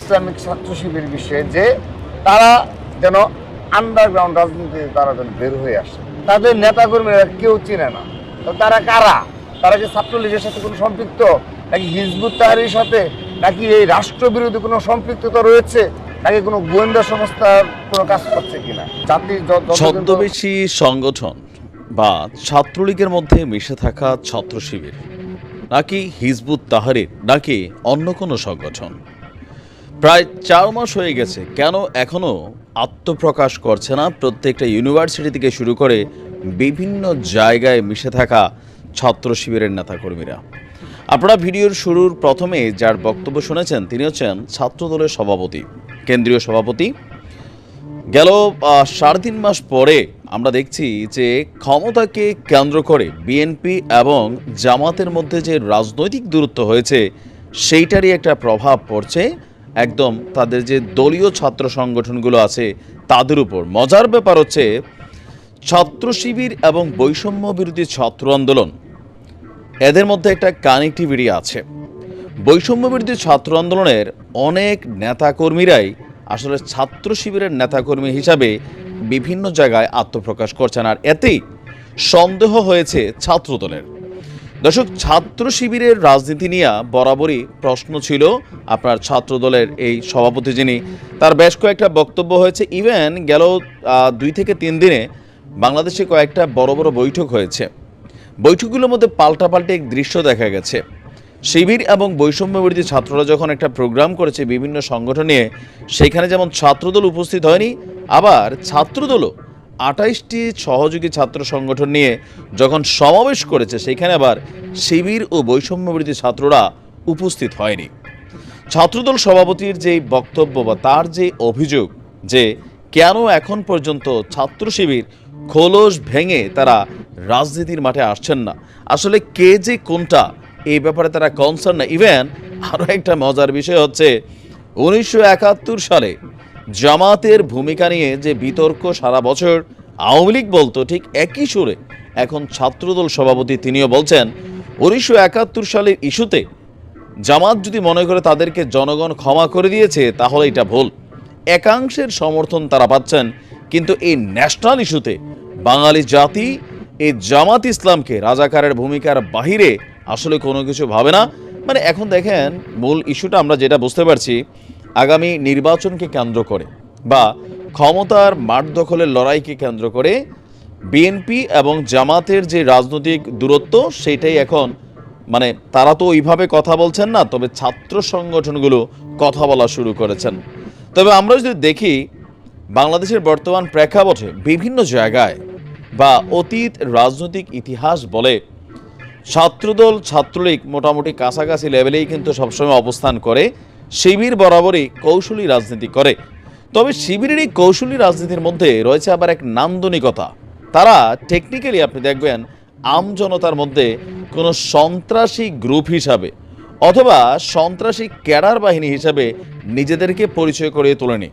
Islamic ছাত্র শিবির বিষয়ে যে তারা যেন আন্ডারগ্রাউন্ড রাজনীতিতে তারা যেন বের হয়ে আসে। তাদের নেতাকর্মীরা কেউ চিনে না। তো তারা কারা? তারা কি ছাত্রলীগের সাথে কোনো সম্পৃক্ত, নাকি হিজবুত তাহরীরের সাথে, নাকি এই রাষ্ট্রবিরোধী কোনো সম্পৃক্ততা রয়েছে, নাকি কোনো গোয়েন্দা সংস্থার কোনো কাজ করছে কিনা? জাতির ছদ্মবেশী সংগঠন বা ছাত্রলীগের মধ্যে মিশে থাকা ছাত্র শিবির, নাকি হিজবুত তাহরীর, নাকি অন্য কোনো সংগঠন? প্রায় 4 মাস হয়ে গেছে, কেন এখনও আত্মপ্রকাশ করছে না প্রত্যেকটা ইউনিভার্সিটি থেকে শুরু করে বিভিন্ন জায়গায় মিশে থাকা ছাত্র শিবিরের নেতাকর্মীরা? আপনারা ভিডিওর শুরুর প্রথমে যার বক্তব্য শুনেছেন তিনি হচ্ছেন ছাত্রদলের সভাপতি, কেন্দ্রীয় সভাপতি। গেল 3.5 মাস পরে আমরা দেখছি যে ক্ষমতাকে কেন্দ্র করে বিএনপি এবং জামাতের মধ্যে যে রাজনৈতিক দূরত্ব হয়েছে সেইটারই একটা প্রভাব পড়ছে একদম তাদের যে দলীয় ছাত্র সংগঠনগুলো আছে তাদের উপর। মজার ব্যাপার হচ্ছে ছাত্র শিবির এবং বৈষম্য বিরোধী ছাত্র আন্দোলন, এদের মধ্যে একটা কানেক্টিভিটি আছে। বৈষম্য বিরোধী ছাত্র আন্দোলনের অনেক নেতাকর্মীরাই আসলে ছাত্র শিবিরের নেতাকর্মী হিসাবে বিভিন্ন জায়গায় আত্মপ্রকাশ করছেন, আর এতেই সন্দেহ হয়েছে ছাত্রদলের। দর্শক, ছাত্র শিবিরের রাজনীতি নিয়ে বরাবরই প্রশ্ন ছিল আপনার ছাত্রদলের এই সভাপতি যিনি, তার বেশ কয়েকটা বক্তব্য হয়েছে। ইভেন গেল 2 থেকে 3 দিনে বাংলাদেশে কয়েকটা বড় বড় বৈঠক হয়েছে। বৈঠকগুলোর মধ্যে পাল্টাপাল্টি এক দৃশ্য দেখা গেছে। শিবির এবং বৈষম্য বিরোধী ছাত্ররা যখন একটা প্রোগ্রাম করেছে বিভিন্ন সংগঠন নিয়ে, সেখানে যেমন ছাত্রদল উপস্থিত হয়নি, আবার ছাত্রদলও 28টি সহযোগী ছাত্র সংগঠন নিয়ে যখন সমাবেশ করেছে সেখানে আবার শিবির ও বৈষম্য বিরোধী ছাত্ররা উপস্থিত হয়নি। ছাত্রদল সভাপতির যে বক্তব্য বা তার যে অভিযোগ যে কেন এখন পর্যন্ত ছাত্র শিবির খোলস ভেঙে তারা রাজনীতির মাঠে আসছেন না, আসলে কে যে কোনটা এই ব্যাপারে তারা কনসার্ন না। ইভেন আরও একটা মজার বিষয় হচ্ছে 1971 সালে জামাতের ভূমিকা নিয়ে যে বিতর্ক সারা বছর আওয়ামী লীগ বলতো, ঠিক একই সুরে এখন ছাত্রদল সভাপতি তিনিও বলছেন 1971 সালের ইস্যুতে জামাত যদি মনে করে তাদেরকে জনগণ ক্ষমা করে দিয়েছে তাহলে এটা ভুল। একাংশের সমর্থন তারা পাচ্ছেন, কিন্তু এই ন্যাশনাল ইস্যুতে বাঙালি জাতি এই জামাত ইসলামকে রাজাকারের ভূমিকার বাহিরে আসলে কোনো কিছু ভাবে না। মানে এখন দেখেন মূল ইস্যুটা আমরা যেটা বুঝতে পারছি, আগামী নির্বাচনকে কেন্দ্র করে বা ক্ষমতার মাঠ দখলের লড়াইকে কেন্দ্র করে বিএনপি এবং জামাতের যে রাজনৈতিক দূরত্ব সেইটাই এখন মানে তারা তো ওইভাবে কথা বলছেন না, তবে ছাত্র সংগঠনগুলো কথা বলা শুরু করেছেন। তবে আমরা যদি দেখি বাংলাদেশের বর্তমান প্রেক্ষাপটে বিভিন্ন জায়গায় বা অতীত রাজনৈতিক ইতিহাস বলে ছাত্রদল ছাত্রলীগ মোটামুটি কাছাকাছি লেভেলেই কিন্তু সবসময় অবস্থান করে। শিবির বরাবরই কৌশলী রাজনীতি করে, তবে শিবিরের এই কৌশলী রাজনীতির মধ্যে রয়েছে আবার এক নান্দনিকতা। তারা টেকনিক্যালি আপনি দেখবেন আমজনতার মধ্যে কোনো সন্ত্রাসী গ্রুপ হিসাবে অথবা সন্ত্রাসী ক্যাডার বাহিনী হিসাবে নিজেদেরকে পরিচয় করিয়ে তোলেনি।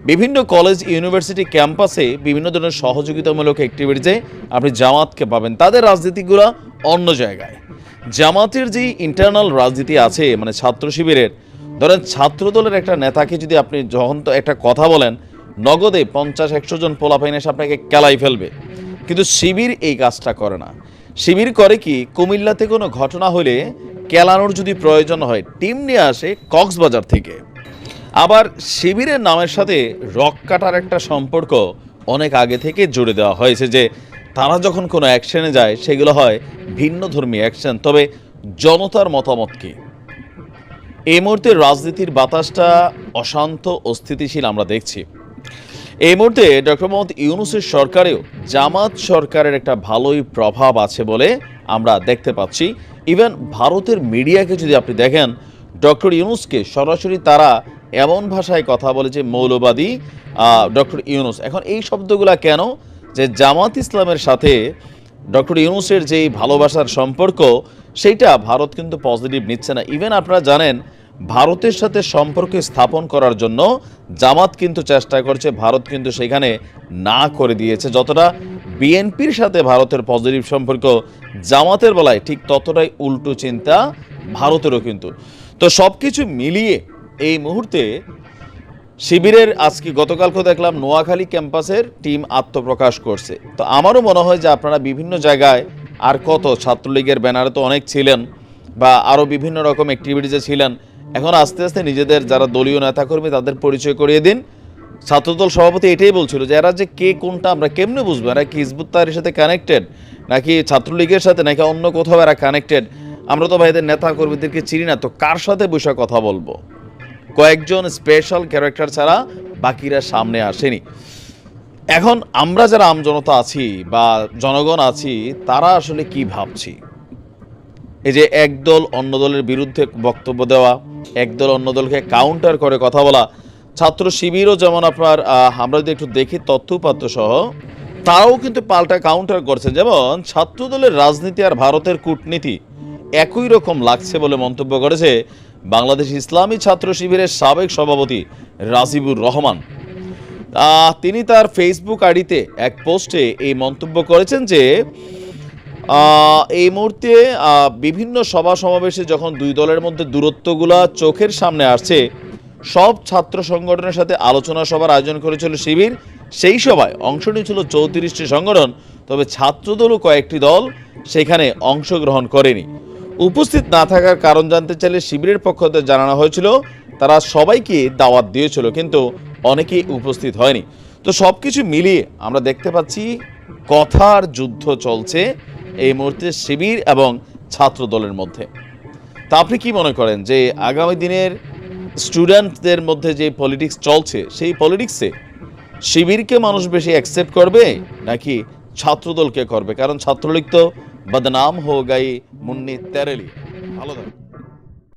বিভিন্ন কলেজ ইউনিভার্সিটি ক্যাম্পাসে বিভিন্ন ধরনের সহযোগিতামূলক অ্যাক্টিভিটিতে আপনি জামাতকে পাবেন, তাদের রাজনীতিগুলো অন্য জায়গায়। জামাতের যে ইন্টারনাল রাজনীতি আছে মানে ছাত্র শিবিরের, ধরেন ছাত্রদলের একটা নেতাকে যদি আপনি যখন তো একটা কথা বলেন নগদে 50-100 জন পোলাপাইন এসে আপনাকে কেলাই ফেলবে, কিন্তু শিবির এই কাজটা করে না। শিবির করে কি, কুমিল্লাতে কোনো ঘটনা হলে কেলানোর যদি প্রয়োজন হয় টিম নিয়ে আসে কক্সবাজার থেকে। আবার শিবিরের নামের সাথে রক কাটার একটা সম্পর্ক অনেক আগে থেকে জুড়ে দেওয়া হয়েছে, যে তারা যখন কোনো অ্যাকশনে যায় সেগুলো হয় ভিন্ন ধর্মী অ্যাকশন। তবে জনতার মতামত কি? এই মুহূর্তে রাজনীতির বাতাসটা অশান্ত অস্থিতিশীল আমরা দেখছি। এই মুহূর্তে ডক্টর মোহাম্মদ ইউনূসের সরকারেও জামাত সরকারের একটা ভালোই প্রভাব আছে বলে আমরা দেখতে পাচ্ছি। ইভেন ভারতের মিডিয়াকে যদি আপনি দেখেন, ডক্টর ইউনূসকে সরাসরি তারা এমন ভাষায় কথা বলে যে মৌলবাদী ডক্টর ইউনূস। এখন এই শব্দগুলা কেন? যে জামাত ইসলামের সাথে ডক্টর ইউনূসের যেই ভালোবাসার সম্পর্ক সেইটা ভারত কিন্তু পজিটিভ নিচ্ছে না। ইভেন আপনারা জানেন ভারতের সাথে সম্পর্ক স্থাপন করার জন্য জামাত কিন্তু চেষ্টা করছে, ভারত কিন্তু সেখানে না করে দিয়েছে। যতটা বিএনপির সাথে ভারতের পজিটিভ সম্পর্ক, জামাতের বেলায় ঠিক ততটাই উল্টো চিন্তা ভারতেরও কিন্তু। তো সব কিছু মিলিয়ে এই মুহূর্তে শিবিরের আজকে গতকালকে দেখলাম নোয়াখালী ক্যাম্পাসের টিম আত্মপ্রকাশ করছে। তো আমারও মনে হয় যে আপনারা বিভিন্ন জায়গায় আর কত ছাত্রলীগের ব্যানারে তো অনেক ছিলেন বা আরও বিভিন্ন রকম অ্যাক্টিভিটিসে ছিলেন, এখন আস্তে আস্তে নিজেদের যারা দলীয় নেতাকর্মী তাদের পরিচয় করিয়ে দিন। ছাত্রদল সভাপতি এটাই বলছিল যে এরা যে কে কোনটা আমরা কেমনে বুঝবো, এরা কি হিজবুত তাহরিরের সাথে কানেক্টেড নাকি ছাত্রলীগের সাথে নাকি অন্য কোথাও এরা কানেক্টেড, আমরা তো ভাই এদের নেতা কর্মীদেরকে চিনি না, তো কার সাথে বসে কথা বলবো? কয়েকজন স্পেশাল ক্যারেক্টার ছাড়া বাকিরা সামনে আসেনি। এখন আমরা যারা আমজনতা আছি বা জনগণ আছি তারা আসলে কি ভাবছি, এই যে একদল অন্য দলের বিরুদ্ধে বক্তব্য দেওয়া, একদল অন্য দলকে কাউন্টার করে কথা বলা, ছাত্র শিবিরও যেমন আপনার আমরা যদি একটু দেখি তথ্যপাত্র সহ তারাও কিন্তু পাল্টা কাউন্টার করছেন। যেমন ছাত্রদলের রাজনীতি আর ভারতের কূটনীতি একই রকম লাগছে বলে মন্তব্য করেছে বাংলাদেশ ইসলামী ছাত্র শিবিরের সাবেক সভাপতি রাজিবুর রহমান। তিনি তার ফেসবুক আইডিতে এক পোস্টে এই মন্তব্য করেছেন যে এই মুহূর্তে বিভিন্ন সভা সমাবেশে যখন দুই দলের মধ্যে দূরত্বগুলা চোখের সামনে আসছে, সব ছাত্র সংগঠনের সাথে আলোচনা সভার আয়োজন করেছিল শিবির। সেই সভায় অংশ নিয়েছিল 34টি সংগঠন, তবে ছাত্রদলও কয়েকটি দল সেখানে অংশগ্রহণ করেনি। উপস্থিত না থাকার কারণ জানতে চাইলে শিবিরের পক্ষ থেকে জানানো হয়েছিল তারা সবাইকে দাওয়াত দিয়েছিল, কিন্তু অনেকেই উপস্থিত হয়নি। তো সব কিছু মিলিয়ে আমরা দেখতে পাচ্ছি কথার যুদ্ধ চলছে এই মুহূর্তে শিবির এবং ছাত্র দলের মধ্যে। তা আপনি কি মনে করেন যে আগামী দিনের স্টুডেন্টদের মধ্যে যে পলিটিক্স চলছে সেই পলিটিক্সে শিবিরকে মানুষ বেশি অ্যাকসেপ্ট করবে নাকি ছাত্রদলকে করবে? কারণ ছাত্রলীগ তো বদনাম হো গাই মুন্নি তেরেলি। ভালো থাকবে।